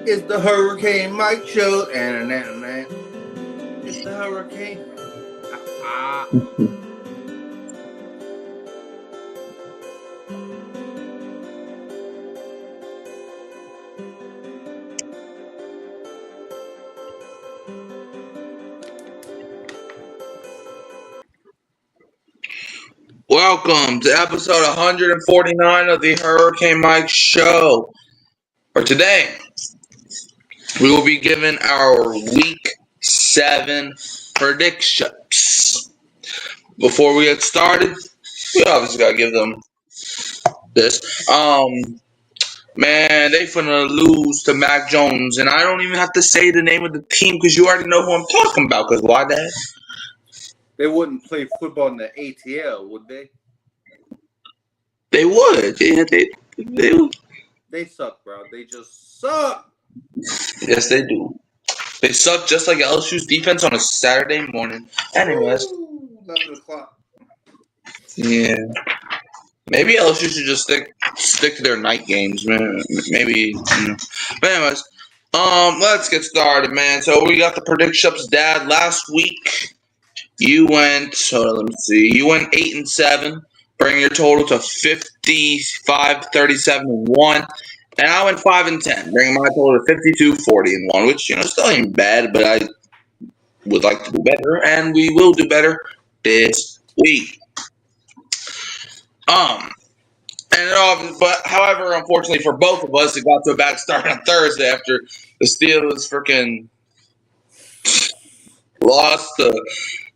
It's the Hurricane Mike Show. And it's the Hurricane. Welcome to episode 149 of the Hurricane Mike Show. For today, we will be giving our Week 7 predictions. Before we get started, we obviously gotta give them this. Man, they finna lose to Mac Jones, and I don't even have to say the name of the team because you already know who I'm talking about. Because why that? They wouldn't play football in the ATL, would they? They would. They would. They suck, bro. They just suck. Yes, they do. They suck just like LSU's defense on a Saturday morning. Anyways. 11 o'clock. Yeah. Maybe LSU should just stick to their night games, man. Maybe. But anyways, let's get started, man. So we got the predictions, Dad. Last week you went. Let me see. You went 8-7, bringing your total to 55, 37, and 1. And I went 5-10, bringing my total to 52, 40, and 1, which still ain't bad, but I would like to do better, and we will do better this week. However, unfortunately for both of us, it got to a bad start on Thursday after the Steelers freaking lost to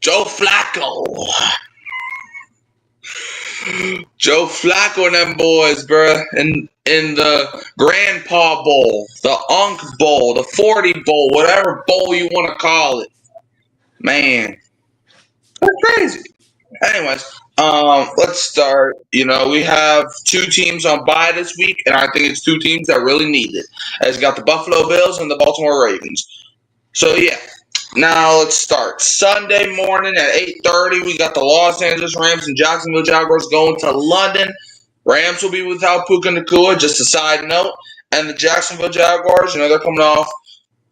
Joe Flacco. Joe Flacco and them boys, bruh, in the Grandpa Bowl, the Unk Bowl, the 40 Bowl, whatever bowl you want to call it. Man, that's crazy. Anyways, let's start. We have two teams on bye this week, and I think it's two teams that really need it. It's got the Buffalo Bills and the Baltimore Ravens. So, yeah. Now let's start. Sunday morning at 8:30, we got the Los Angeles Rams and Jacksonville Jaguars going to London. Rams will be without Puka Nacua, just a side note. And the Jacksonville Jaguars, they're coming off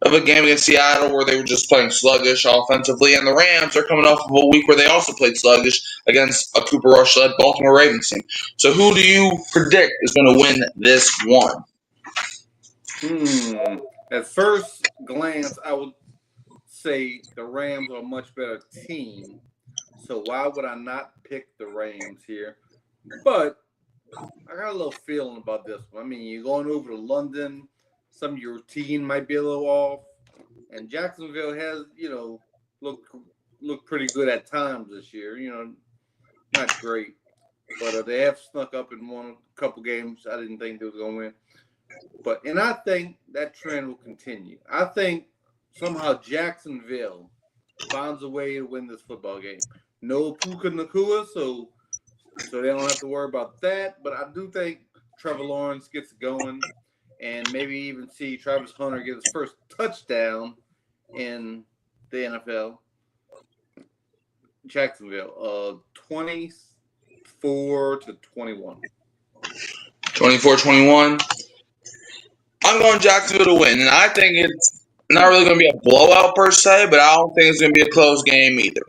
of a game against Seattle where they were just playing sluggish offensively. And the Rams are coming off of a week where they also played sluggish against a Cooper Rush-led Baltimore Ravens team. So who do you predict is going to win this one? At first glance, I would say the Rams are a much better team. So why would I not pick the Rams here? But I got a little feeling about this one. I mean, you're going over to London. Some of your routine might be a little off. And Jacksonville has, looked pretty good at times this year. Not great. But they have snuck up and won a couple games I didn't think they was going to win. And I think that trend will continue. I think somehow Jacksonville finds a way to win this football game. No Puka Nacua, so they don't have to worry about that. But I do think Trevor Lawrence gets going and maybe even see Travis Hunter get his first touchdown in the NFL. Jacksonville, 24-21. 24-21. I'm going Jacksonville to win, and I think it's not really going to be a blowout per se, but I don't think it's going to be a close game either.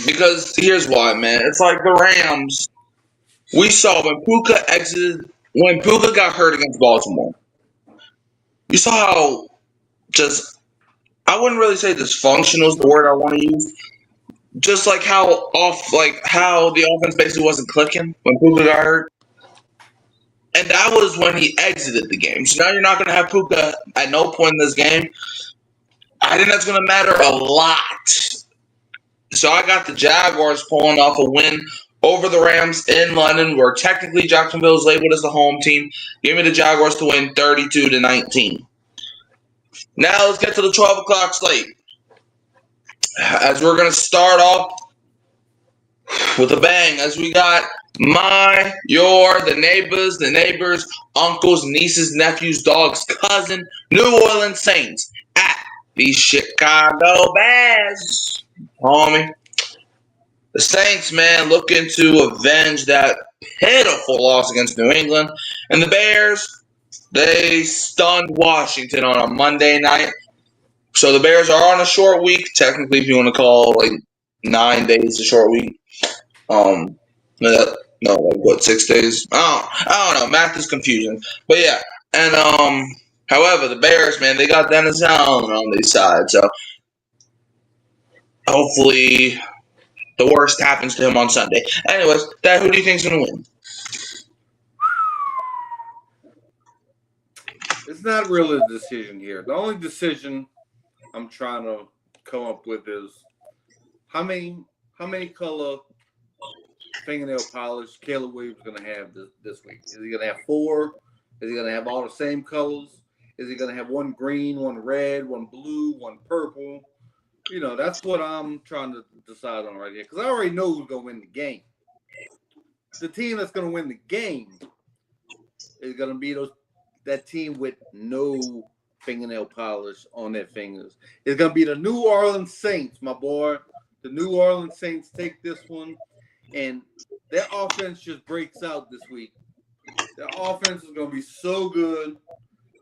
Because here's why, man. It's like the Rams. We saw when Puka got hurt against Baltimore. You saw how I wouldn't really say dysfunctional is the word I want to use. Just like how the offense basically wasn't clicking when Puka got hurt. And that was when he exited the game. So now you're not going to have Puka at no point in this game. I think that's going to matter a lot. So I got the Jaguars pulling off a win over the Rams in London, where technically Jacksonville is labeled as the home team. Give me the Jaguars to win 32-19. Now let's get to the 12 o'clock slate. As we're going to start off with a bang, as we got the neighbors, uncles, nieces, nephews, dogs, cousin, New Orleans Saints at the Chicago Bears. Homie. The Saints, man, looking to avenge that pitiful loss against New England. And the Bears, They stunned Washington on a Monday night. So the Bears are on a short week, technically, if you want to call like 9 days a short week. No, like what, 6 days? I don't know. Math is confusing, but yeah. And however, the Bears, man, they got Dennis Allen on their side, so hopefully the worst happens to him on Sunday. Anyways, Dad, who do you think's gonna win? It's not really a decision here. The only decision I'm trying to come up with is how many color fingernail polish Caleb Williams gonna have this week? Is he gonna have 4? Is he gonna have all the same colors? Is he gonna have one green, one red, one blue, one purple? You know, that's what I'm trying to decide on right here because I already know who's gonna win the game. The team that's gonna win the game is gonna be that team with no fingernail polish on their fingers. It's gonna be the New Orleans Saints, my boy. The New Orleans Saints take this one, and their offense just breaks out this week. Their offense is gonna be so good.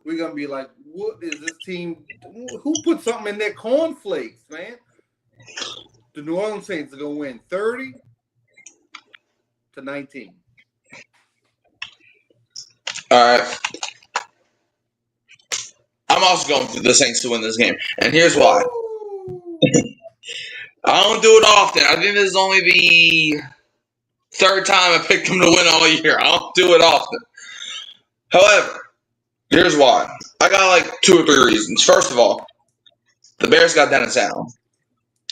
We're gonna be like, what is this team? Who put something in their cornflakes, man? The New Orleans Saints are gonna win 30-19. All right. I'm also going for the Saints to win this game, and here's why. I don't do it often. I think this is only the third time I picked them to win all year. I don't do it often. However, here's why. I got like 2 or 3 reasons. First of all, the Bears got Dennis Allen.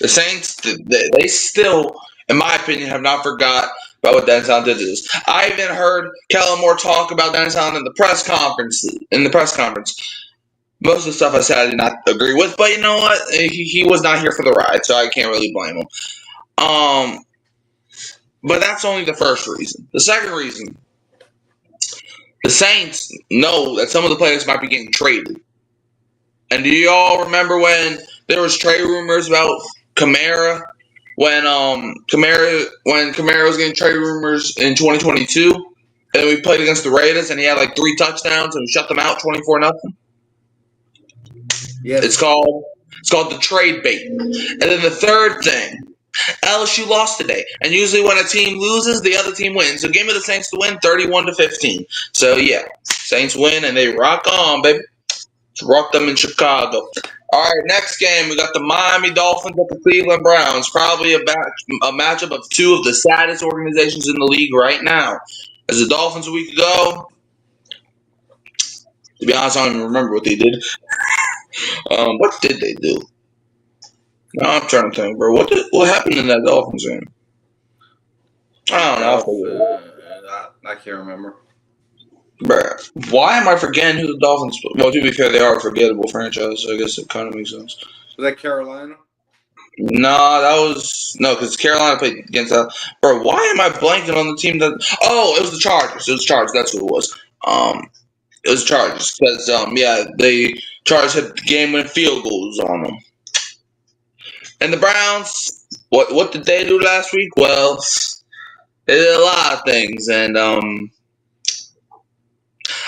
The Saints, they still, in my opinion, have not forgot about what Dennis Allen did to this. I even heard Kellen Moore talk about Dennis Allen in the press conference. Most of the stuff I said I did not agree with, but you know what? He was not here for the ride, so I can't really blame him. But that's only the first reason. The second reason, the Saints know that some of the players might be getting traded. And do you all remember when there was trade rumors about Kamara? When Kamara was getting trade rumors in 2022, and we played against the Raiders, and he had like 3 touchdowns, and we shut them out 24-0. Yes. It's called the trade bait. And then the third thing, LSU lost today, and usually when a team loses, the other team wins. So give me the Saints to win, 31-15. So yeah, Saints win, and they rock on, baby. Let's rock them in Chicago. All right, next game, we got the Miami Dolphins at the Cleveland Browns. Probably a matchup of 2 of the saddest organizations in the league right now. As the Dolphins a week ago, to be honest, I don't even remember what they did. What did they do? No, I'm trying to think, bro. What happened in that Dolphins game? I don't know. I can't remember. Bruh, why am I forgetting who the Dolphins? Well, to be fair, they are a forgettable franchise, so I guess it kind of makes sense. Was that Carolina? No, because Carolina played against that. Bro, why am I blanking on the team that? Oh, it was the Chargers. It was Chargers. That's who it was. It was Chargers because the Chargers had game-winning field goals on them. And the Browns, what did they do last week? Well, they did a lot of things, and a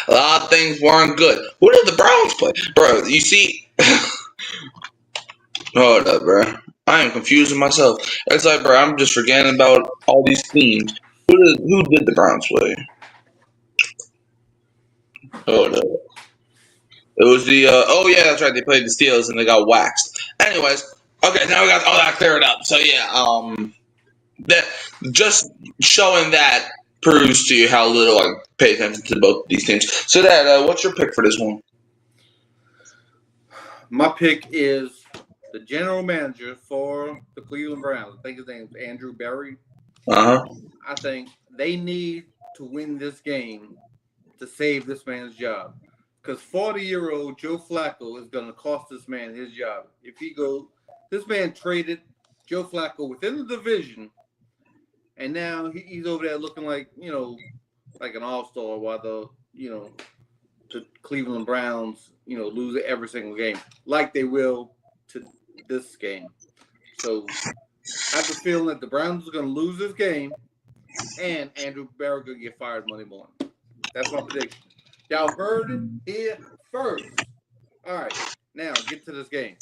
lot of things weren't good. Who did the Browns play? Bro, you see... Hold up, bro. I am confusing myself. It's like, bro, I'm just forgetting about all these teams. Who did the Browns play? Hold up. It was the... oh, yeah, that's right. They played the Steelers, and they got waxed. Anyways, okay, now we got all that cleared up. So, yeah, that just showing that proves to you how little I pay attention to both these teams. So, Dad, what's your pick for this one? My pick is the general manager for the Cleveland Browns. I think his name is Andrew Berry. Uh-huh. I think they need to win this game to save this man's job. Because 40-year-old Joe Flacco is going to cost this man his job. If he goes, this man traded Joe Flacco within the division, and now he's over there looking like, like an all-star while the Cleveland Browns, lose every single game, like they will to this game. So I have the feeling that the Browns are going to lose this game, and Andrew Berry going to get fired Monday morning. That's my prediction. Y'all heard it here first. All right, now get to this game.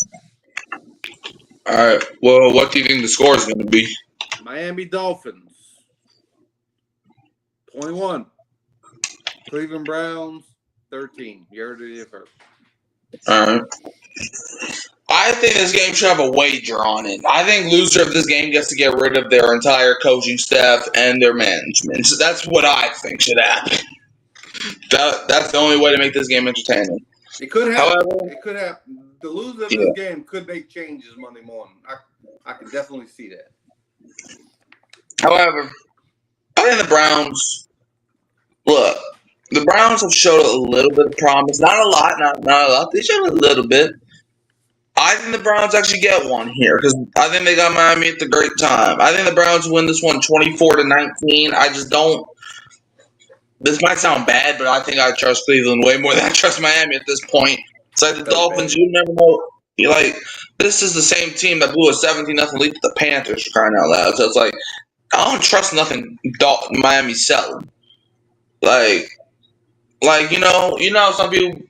All right. Well, what do you think the score is going to be? Miami Dolphins 21. Cleveland Browns 13. You heard it here first. All right. I think this game should have a wager on it. I think loser of this game gets to get rid of their entire coaching staff and their management. So that's what I think should happen. That's the only way to make this game entertaining. It could happen. However, It could happen. The loser of this game could make changes Monday morning. I can definitely see that. however, I think the Browns. Look, the Browns have showed a little bit of promise. Not a lot. Not a lot. They showed a little bit. I think the Browns actually get one here because I think they got Miami at the great time. I think the Browns win this one 24-19. I just don't. This might sound bad, but I think I trust Cleveland way more than I trust Miami at this point. It's like the Dolphins, you never know. You're like, this is the same team that blew a 17-0 lead to the Panthers for crying out loud. So it's like, I don't trust nothing Miami selling. Like some people,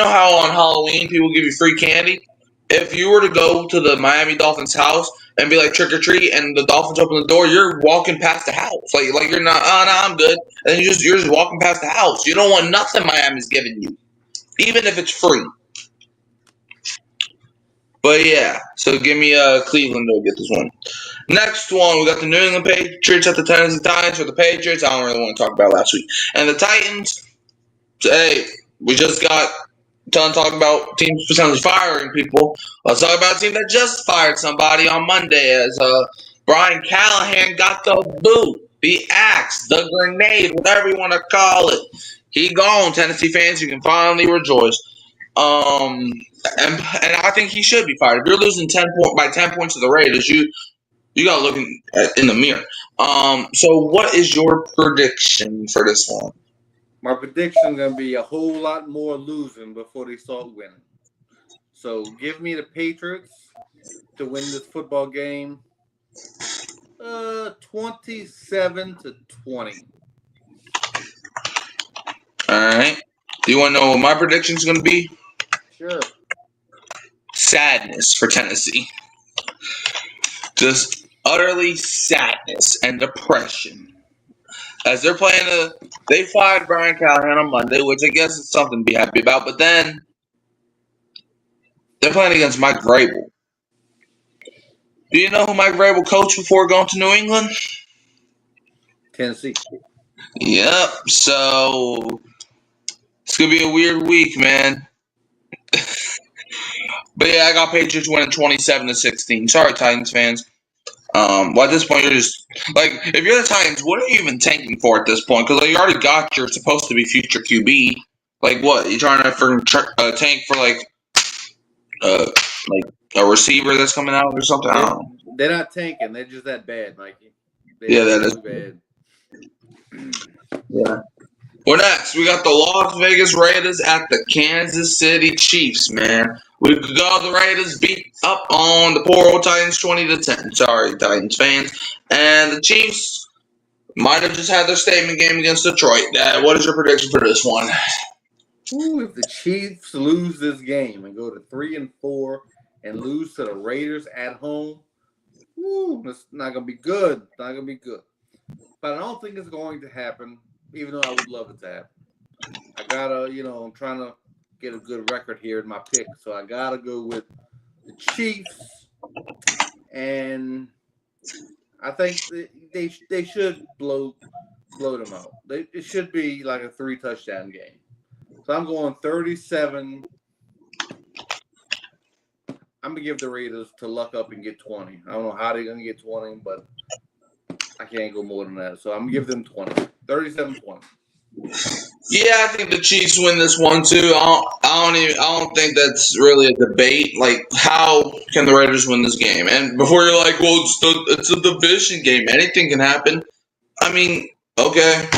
how on Halloween people give you free candy? If you were to go to the Miami Dolphins house and be like trick or treat, and the Dolphins open the door, you're walking past the house. Like you're not, oh no, I'm good. And you're just walking past the house. You don't want nothing Miami's giving you, even if it's free. But yeah, so give me Cleveland to get this one. Next one, we got the New England Patriots at the Tennessee Titans. For the Patriots, I don't really want to talk about last week. And the Titans, hey, we just got done talking about teams potentially firing people. Let's talk about a team that just fired somebody on Monday as Brian Callahan got the boot, the axe, the grenade, whatever you want to call it. He gone, Tennessee fans. You can finally rejoice. And I think he should be fired. If you're losing 10 points to the Raiders, you got to look in the mirror. So what is your prediction for this one? My prediction is going to be a whole lot more losing before they start winning. So give me the Patriots to win this football game 27-20. All right. Do you want to know what my prediction is going to be? Sure. Sadness for Tennessee. Just utterly sadness and depression. As they're playing they fired Brian Callahan on Monday, which I guess is something to be happy about, but then they're playing against Mike Vrabel. Do you know who Mike Vrabel coached before going to New England? Tennessee. Yep. So it's going to be a weird week, man. But yeah, I got Patriots winning 27-16. Sorry, Titans fans. Well, at this point, you're just like, if you're the Titans, what are you even tanking for at this point? Because you already got your supposed to be future QB. Like, what? You trying to tank for like a receiver that's coming out or something? I don't know. They're not tanking. They're just that bad, Mikey. That is bad. Yeah. Well, next we got the Las Vegas Raiders at the Kansas City Chiefs. Man, we got the Raiders beat up on the poor old Titans 20-10. Sorry, Titans fans. And the Chiefs might have just had their statement game against Detroit. What is your prediction for this one? Ooh, if the Chiefs lose this game and go to 3-4 and lose to the Raiders at home, it's not gonna be good. It's not gonna be good. But I don't think it's going to happen, even though I would love it to happen. I gotta, I'm trying to get a good record here in my pick, so I gotta go with the Chiefs, and I think they should blow them out. It should be like a 3-touchdown game. So I'm going 37. I'm gonna give the Raiders to luck up and get 20. I don't know how they're gonna get 20, but I can't go more than that. So I'm gonna give them 20. 37-20. Yeah, I think the Chiefs win this one too. I don't think that's really a debate. Like, how can the Raiders win this game? And before you're like, well, it's a division game. Anything can happen. I mean, okay,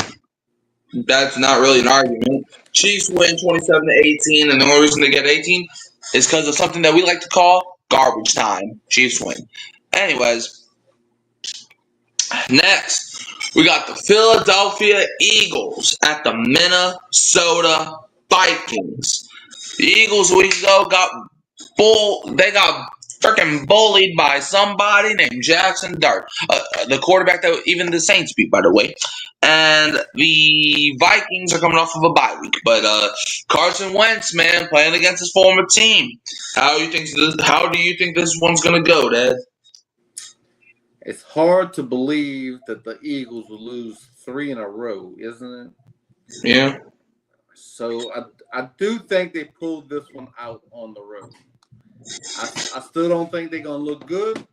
that's not really an argument. Chiefs win 27-18, and the only reason they get 18 is because of something that we like to call garbage time. Chiefs win. Anyways, next we got the Philadelphia Eagles at the Minnesota Vikings. The Eagles a week ago they got freaking bullied by somebody named Jackson Dart, the quarterback that even the Saints beat, by the way. And the Vikings are coming off of a bye week, but Carson Wentz, man, playing against his former team. How do you think this one's gonna go, Dad? It's hard to believe that the Eagles will lose 3 in a row, isn't it? Yeah. So I do think they pulled this one out on the road. I still don't think they're going to look good. I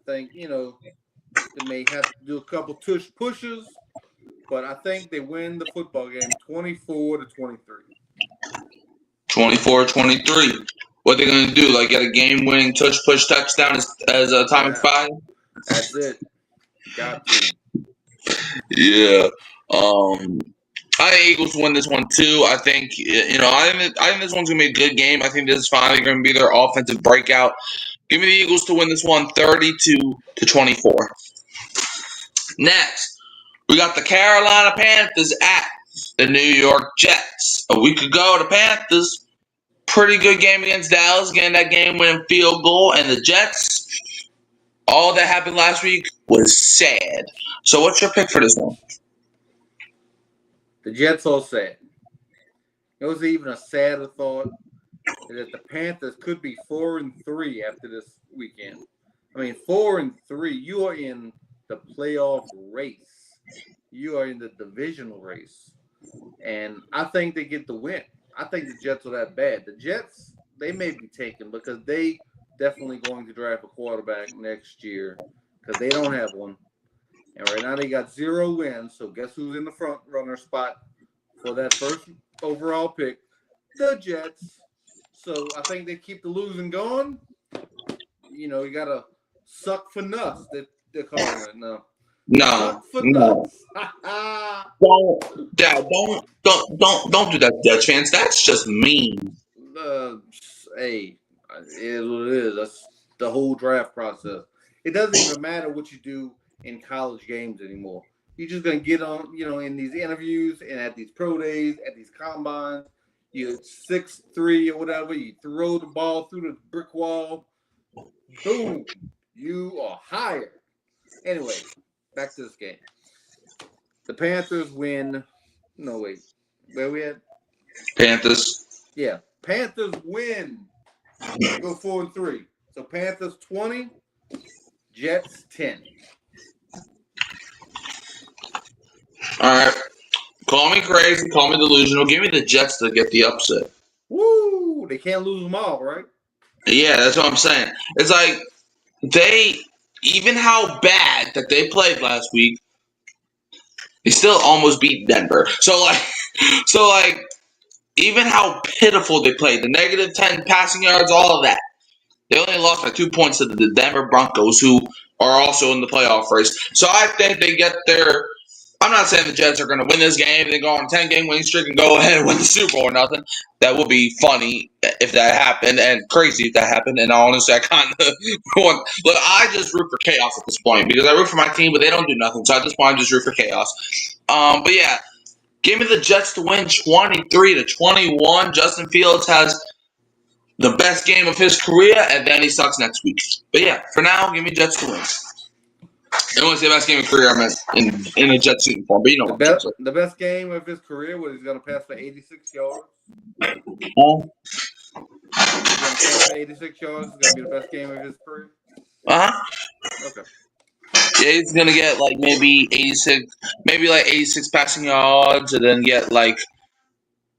think, they may have to do a couple tush pushes, but I think they win the football game 24-23. 24-23. What they gonna do? Like get a game-winning push touchdown as Atomic Fire? That's it. Got to. Yeah. I think Eagles win this one too. I think I think this one's gonna be a good game. I think this is finally gonna be their offensive breakout. Give me the Eagles to win this one 32-24. Next, we got the Carolina Panthers at the New York Jets. A week ago, the Panthers, pretty good game against Dallas, getting that game-winning field goal, and the Jets, all that happened last week was sad. So what's your pick for this one? The Jets all sad. It was even a sadder thought that the Panthers could be 4-3 after this weekend. I mean, 4-3. You are in the playoff race. You are in the divisional race. And I think they get the win. I think the Jets are that bad. The Jets, they may be taken because they definitely going to draft a quarterback next year because they don't have one. And right now they got 0 wins. So guess who's in the front runner spot for that first overall pick? The Jets. So I think they keep the losing going. You got to suck for nuts that they're calling it now. No. Don't do that, Jets fans. That's just mean. Hey, it is what it is. That's the whole draft process. It doesn't even matter what you do in college games anymore. You're just gonna get on, in these interviews and at these pro days, at these combines. You're 6'3" or whatever. You throw the ball through the brick wall. Boom, you are hired. Anyway, back to this game. The Panthers win. No, wait. Where we at? Panthers. Yeah. Panthers win. Go 4-3. So Panthers 20, Jets 10. All right. Call me crazy. Call me delusional. Give me the Jets to get the upset. Woo! They can't lose them all, right? Yeah, that's what I'm saying. It's like even how bad that they played last week, they still almost beat Denver. So even how pitiful they played, the negative 10 passing yards, all of that. They only lost by 2 points to the Denver Broncos, who are also in the playoff race. So I think they get their. I'm not saying the Jets are going to win this game. They go on a 10-game winning streak and go ahead and win the Super Bowl or nothing. That would be funny if that happened and crazy if that happened. And honestly, I kind of want. Look, I just root for chaos at this point because I root for my team, but they don't do nothing. So at this point, I just root for chaos. But yeah, give me the Jets to win 23-21. Justin Fields has the best game of his career, and then he sucks next week. But yeah, for now, give me Jets to win. I don't want to say best game of his career I meant in a Jets uniform, but you know the best game of his career was he's going to pass for 86 yards. He's going to pass for 86 yards. It's going to be the best game of his career. Okay. Yeah, he's going to get like maybe 86 passing yards, and then get like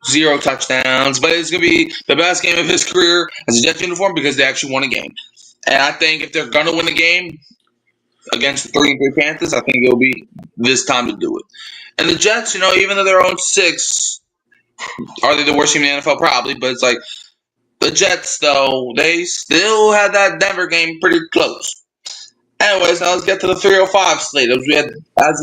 0 touchdowns. But it's going to be the best game of his career as a Jets uniform because they actually won a game. And I think if they're going to win a game against the 3-3 Panthers, I think it'll be this time to do it. And the Jets, even though they're 0-6, are they the worst team in the NFL? Probably, but it's like the Jets, though, they still had that Denver game pretty close. Anyways, now let's get to the 305 slate. As we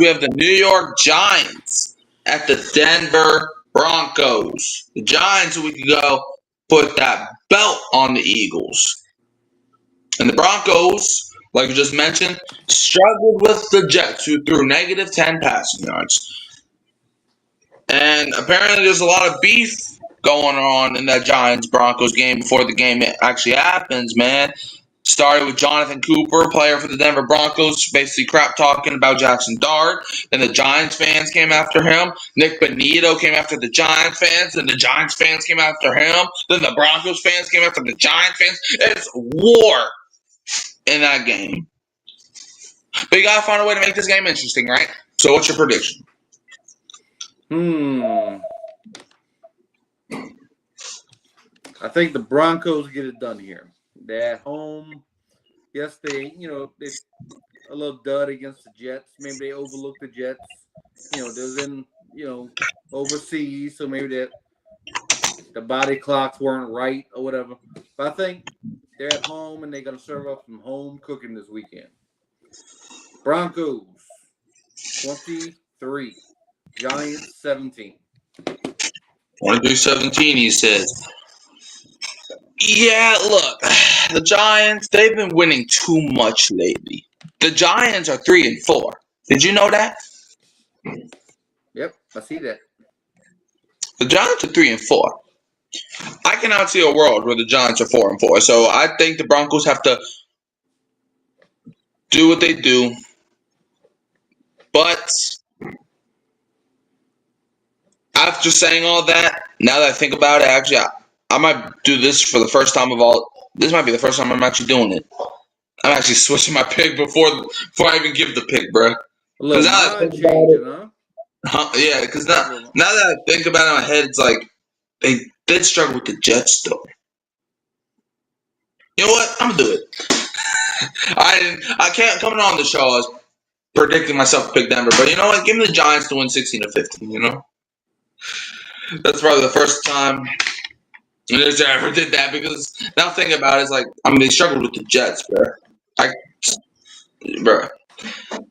have the New York Giants at the Denver Broncos. The Giants a week ago put that belt on the Eagles. And the Broncos, like we just mentioned, struggled with the Jets, who threw negative 10 passing yards. And apparently there's a lot of beef going on in that Giants-Broncos game before the game actually happens, man. Started with Jonathan Cooper, player for the Denver Broncos, basically crap talking about Jackson Dart. Then the Giants fans came after him. Nick Bonito came after the Giants fans. Then the Giants fans came after him. Then the Broncos fans came after the Giants fans. It's war in that game. But you got to find a way to make this game interesting, right? So what's your prediction? I think the Broncos get it done here. They're at home. Yes, they a little dud against the Jets. Maybe they overlooked the Jets. They're in, overseas, so maybe the body clocks weren't right or whatever. But I think they're at home and they're going to serve up some home cooking this weekend. Broncos 23, Giants 17. 23-17, he says. Yeah, look, the Giants, they've been winning too much lately. The Giants are 3-4. Did you know that? Yep, I see that. The Giants are 3-4. I cannot see a world where the Giants are 4-4. So I think the Broncos have to do what they do. But after saying all that, now that I think about it, actually, I might do this for the first time of all. This might be the first time I'm actually doing it. I'm actually switching my pick before I even give the pick, bro. Because now that I think about it, yeah, because now that I think about it in my head, it's like they did struggle with the Jets, though. You know what? I'm gonna do it. I can't coming on the show. I was predicting myself to pick Denver, but you know what? Give me the Giants to win 16-15. You know, that's probably the first time I ever did that, because now thinking about it, it's like, they struggled with the Jets, bro.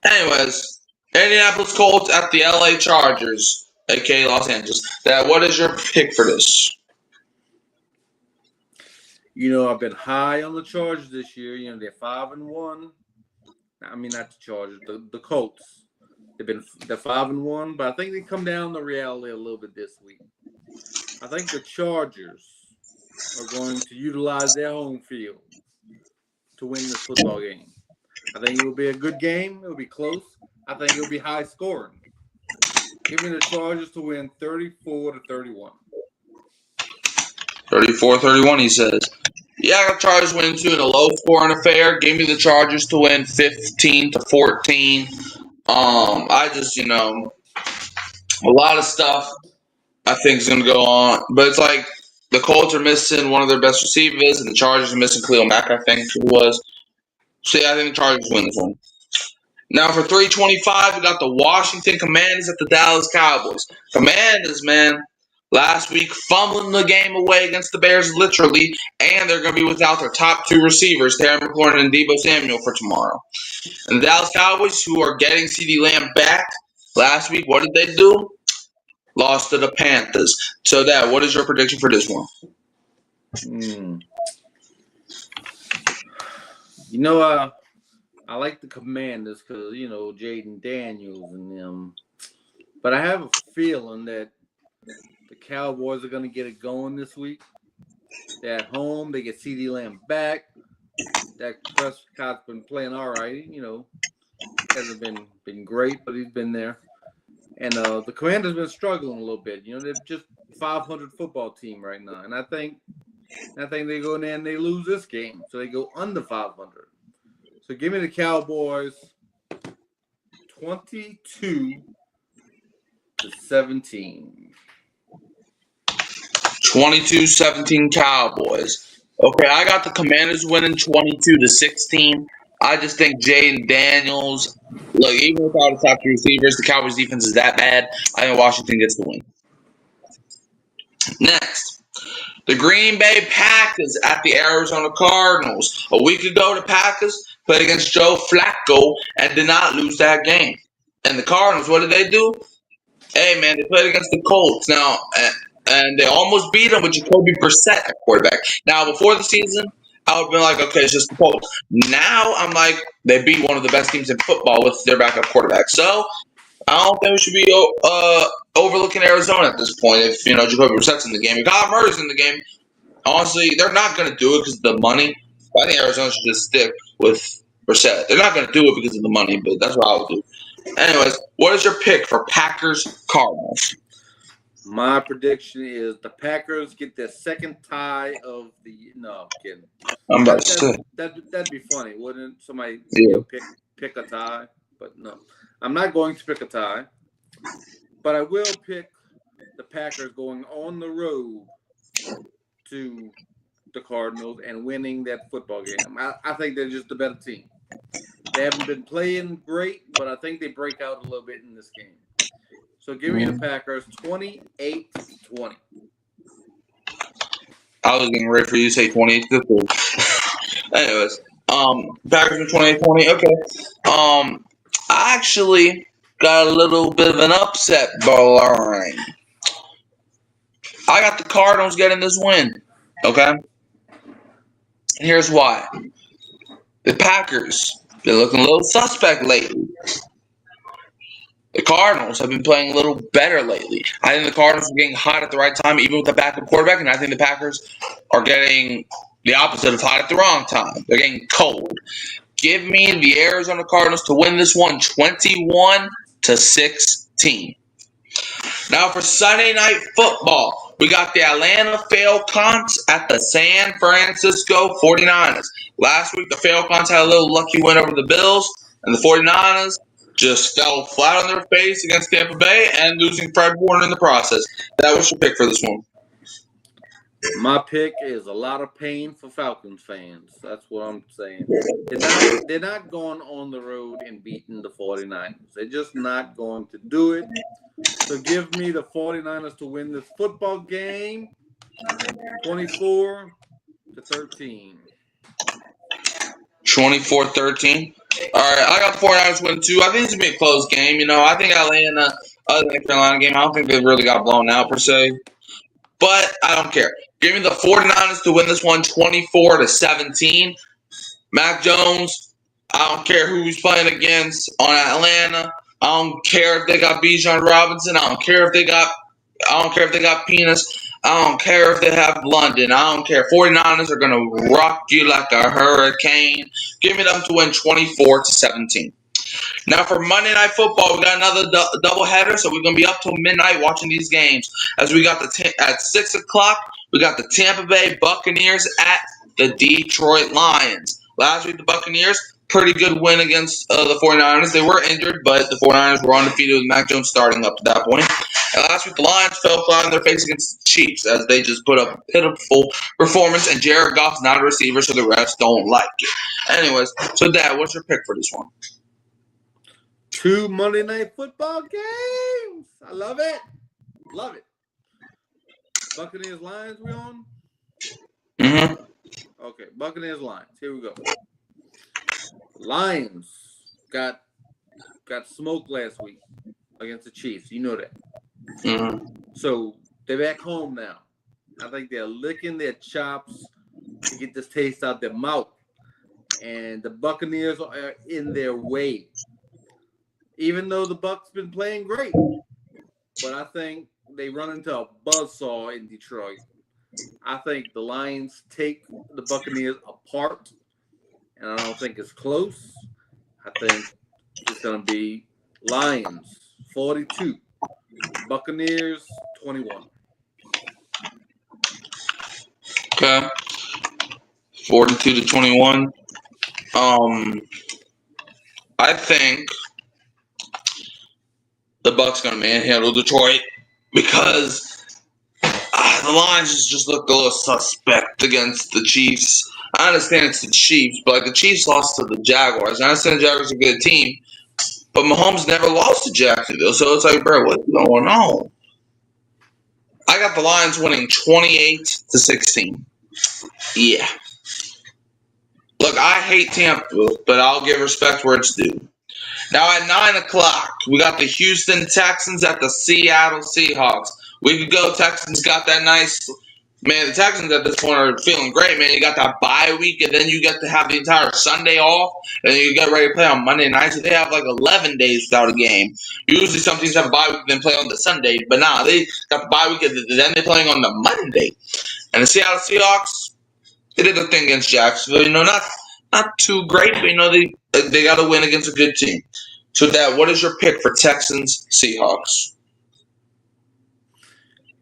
Anyways, Indianapolis Colts at the LA Chargers, aka Los Angeles. What is your pick for this? I've been high on the Chargers this year. They're 5-1. I mean, not the Chargers, the Colts. They're 5-1, but I think they come down to reality a little bit this week. I think the Chargers are going to utilize their home field to win this football game. I think it will be a good game. It will be close. I think it will be high scoring. Give me the Chargers to win 34-31. 34-31, he says. Yeah, I got Chargers winning too in a low scoring affair. Give me the Chargers to win 15-14. I just, a lot of stuff I think is going to go on. But it's like the Colts are missing one of their best receivers, and the Chargers are missing Khalil Mack, I think it was. So, yeah, I think the Chargers win this one. Now, for 325, we got the Washington Commanders at the Dallas Cowboys. Commanders, man, last week fumbling the game away against the Bears, literally, and they're going to be without their top two receivers, Terry McLaurin and Deebo Samuel, for tomorrow. And the Dallas Cowboys, who are getting CeeDee Lamb back last week, what did they do? Lost to the Panthers. So, Dad, what is your prediction for this one? I like the Commanders because, Jaden Daniels and them. But I have a feeling that the Cowboys are going to get it going this week. They're at home. They get CeeDee Lamb back. Dak Prescott's been playing all right. Hasn't been great, but he's been there. And the Commanders been struggling a little bit. They're just 500 football team right now. And I think they go in there and they lose this game. So they go under 500. So give me the Cowboys 22-17. 22-17 Cowboys. Okay, I got the Commanders winning 22-16. I just think Jaden Daniels, look, even without the top two receivers, the Cowboys defense is that bad. I think Washington gets the win. Next, the Green Bay Packers at the Arizona Cardinals. A week ago, the Packers played against Joe Flacco and did not lose that game. And the Cardinals, what did they do? Hey, man, they played against the Colts. Now, and they almost beat them with Jacoby Brissett at quarterback. Now, before the season, I would have been like, okay, it's just the Colts. Now, I'm like, they beat one of the best teams in football with their backup quarterback. So, I don't think we should be overlooking Arizona at this point. If Jacoby Brissett's in the game, if Kyler Murray's in the game, honestly, they're not going to do it because of the money. But I think Arizona should just stick with Brissett. They're not going to do it because of the money, but that's what I would do. Anyways, what is your pick for Packers Cardinals? My prediction is the Packers get their second tie of the. No, I'm kidding. I'm about to say. That'd be funny, wouldn't somebody Yeah. pick a tie? But no, I'm not going to pick a tie. But I will pick the Packers going on the road to the Cardinals and winning that football game. I think they're just a better team. They haven't been playing great, but I think they break out a little bit in this game. So give me the Packers 28-20. I was getting ready for you to say 28-15. Anyways, Packers in 28-20. Okay. I actually got a little bit of an upset line. I got the Cardinals getting this win. Okay. And here's why. The Packers, they're looking a little suspect lately. The Cardinals have been playing a little better lately. I think the Cardinals are getting hot at the right time, even with the backup quarterback, and I think the Packers are getting the opposite of hot at the wrong time. They're getting cold. Give me the Arizona Cardinals to win this one 21-16. Now for Sunday Night Football, we got the Atlanta Falcons at the San Francisco 49ers. Last week, the Falcons had a little lucky win over the Bills, and the 49ers just fell flat on their face against Tampa Bay and losing Fred Warner in the process. That was your pick for this one. My pick is a lot of pain for Falcons fans. That's what I'm saying. They're not going on the road and beating the 49ers. They're just not going to do it. So give me the 49ers to win this football game 24-13. 24-13. All right, I got the 49ers win too. I think it's going to be a close game. I think Atlanta, other than the Carolina game, I don't think they really got blown out per se. But I don't care. Give me the 49ers to win this one 24-17. Mac Jones, I don't care who he's playing against on Atlanta. I don't care if they got Bijan Robinson. I don't care if they got Penis. I don't care if they have London. I don't care. 49ers are going to rock you like a hurricane. Give me them to win 24-17. Now for Monday Night Football, we got another doubleheader, so we're going to be up till midnight watching these games. As we got at 6 o'clock, we got the Tampa Bay Buccaneers at the Detroit Lions. Last week, the Buccaneers, pretty good win against the 49ers. They were injured, but the 49ers were undefeated with Mac Jones starting up to that point. And last week, the Lions fell flat on their face against the Chiefs as they just put up a pitiful performance, and Jared Goff's not a receiver, so the refs don't like it. Anyways, so Dad, what's your pick for this one? 2 Monday Night Football games. I love it. Love it. Buccaneers Lions we on? Mm-hmm. Okay, Buccaneers Lions. Here we go. Lions got smoked last week against the Chiefs. You know that. Mm-hmm. So they're back home now. I think they're licking their chops to get this taste out their mouth. And the Buccaneers are in their way. Even though the Bucs been playing great. But I think they run into a buzzsaw in Detroit. I think the Lions take the Buccaneers apart. And I don't think it's close. I think it's going to be Lions 42, Buccaneers 21. Okay. 42-21. I think the Bucs gonna manhandle Detroit because the Lions just look a little suspect against the Chiefs. I understand it's the Chiefs, but the Chiefs lost to the Jaguars. I understand the Jaguars are a good team, but Mahomes never lost to Jacksonville, so it's like, bro, what's going on? I got the Lions winning 28-16. Yeah. Look, I hate Tampa, but I'll give respect where it's due. Now at 9 o'clock, we got the Houston Texans at the Seattle Seahawks. Week ago, Texans got that nice Man, the Texans at this point are feeling great, man. You got that bye week, and then you get to have the entire Sunday off, and then you get ready to play on Monday night. So they have like 11 days without a game. Usually some teams have a bye week and then play on the Sunday, but nah, they got the bye week and then they're playing on the Monday. And the Seattle Seahawks, they did a thing against Jacksonville. Not too great, but they got to win against a good team. So, Dad, what is your pick for Texans Seahawks?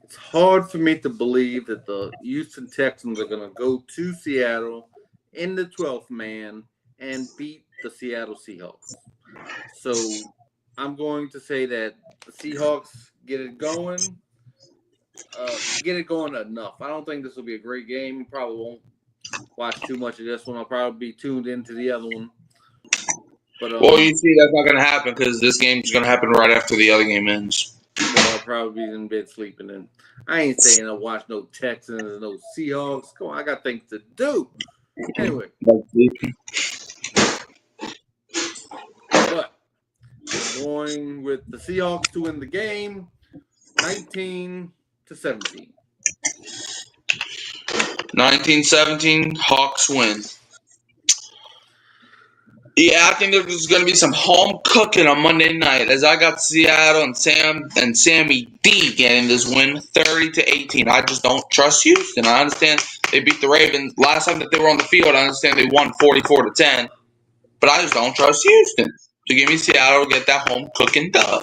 It's hard for me to believe that the Houston Texans are going to go to Seattle in the 12th man and beat the Seattle Seahawks. So I'm going to say that the Seahawks get it going enough. I don't think this will be a great game. Probably won't watch too much of this one. I'll probably be tuned into the other one. But well, you see, that's not going to happen because this game is going to happen right after the other game ends. Well, I'll probably be in bed sleeping. And I ain't saying I'll watch no Texans and no Seahawks. Come on, I got things to do. Anyway. But going with the Seahawks to win the game, 19-17. 19-17, Hawks win. Yeah, I think there's going to be some home cooking on Monday night as I got Seattle and Sammy D getting this win 30-18. I just don't trust Houston. I understand they beat the Ravens last time that they were on the field. I understand they won 44-10, but I just don't trust Houston. So give me Seattle to get that home cooking dub.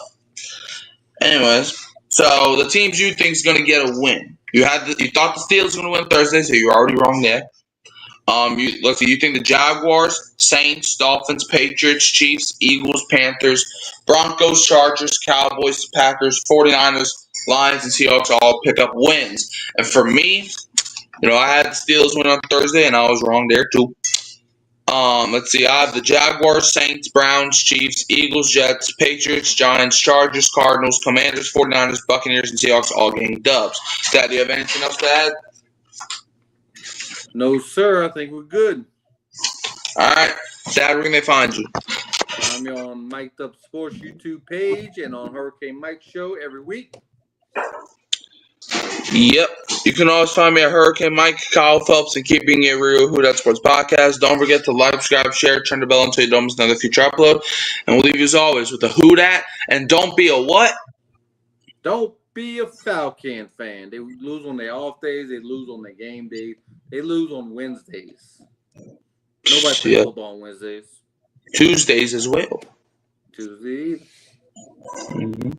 Anyways, so the teams you think is going to get a win. You thought the Steelers were going to win Thursday, so you're already wrong there. Let's see. You think the Jaguars, Saints, Dolphins, Patriots, Chiefs, Eagles, Panthers, Broncos, Chargers, Cowboys, Packers, 49ers, Lions, and Seahawks all pick up wins. And for me, I had the Steelers win on Thursday, and I was wrong there too. Let's see. I have the Jaguars, Saints, Browns, Chiefs, Eagles, Jets, Patriots, Giants, Chargers, Cardinals, Commanders, 49ers, Buccaneers, and Seahawks all getting dubs. Dad, do you have anything else to add? No, sir. I think we're good. All right. Dad, where can they find you? Find me on Mic'd Up Sports YouTube page and on Hurricane Mike Show every week. Yep. You can always find me at Hurricane Mike, Kyle Phelps, and Keeping It Real, Who That Sports Podcast. Don't forget to like, subscribe, share, turn the bell until you don't miss another future upload. And we'll leave you as always with a Who Dat. And don't be a what? Don't be a Falcon fan. They lose on their off days. They lose on their game days. They lose on Wednesdays. Nobody plays football on Wednesdays. Tuesdays as well. Tuesdays. Mm-hmm.